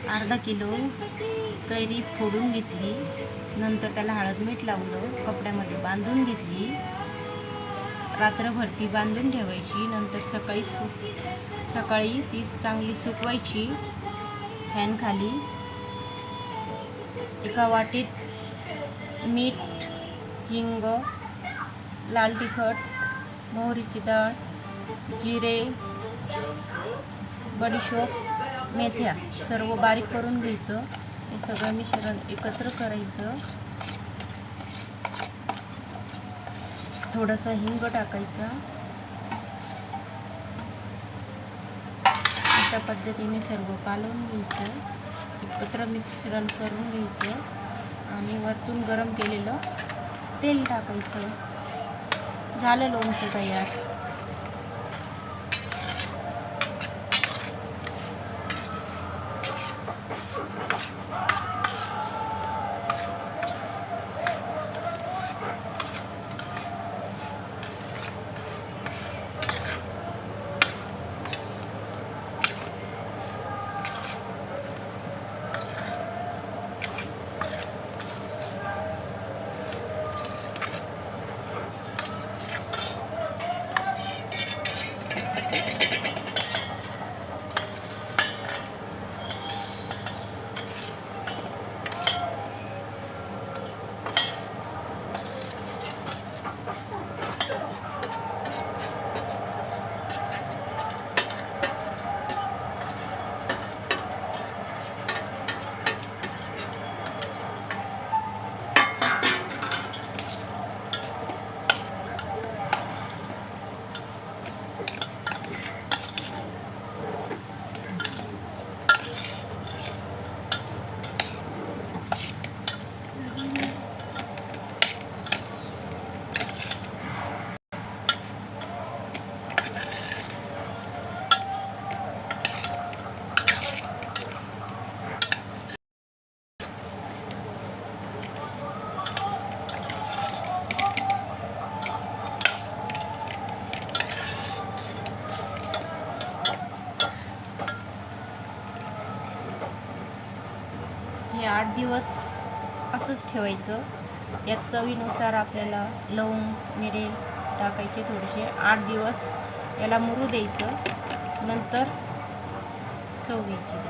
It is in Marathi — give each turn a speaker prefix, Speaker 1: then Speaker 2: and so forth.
Speaker 1: अर्धा किलो कैरी फोडून घेतली, नंतर त्याला हळद मीठ लावलं, कपड्यामध्ये बांधून घेतली, रात्रभर ती बांधून ठेवायची. नंतर सकाळी ती चांगली सुकवायची फॅन खाली. एका वाटीत मीठ, हिंग, लाल तिखट, मोहरीची डाळ, जिरे, बडीशोप, मेथ्या सर्व बारीक करून घ्यायचं. हे सगळं मिश्रण एकत्र करायचं. थोडंसं हिंग टाकायचा. अशा पद्धतीने सर्व कालवून घ्यायचं, एकत्र मिश्रण करून घ्यायचं आणि वरतून गरम केलेलं तेल टाकायचं. झालं लोणचं तयार. हे 8 दिवस असंच ठेवायचं. यात चवीनुसार आपल्याला लवंग, मिरे टाकायचे थोडेसे. 8 दिवस याला मुरू द्यायचं, नंतर चव घ्यायची.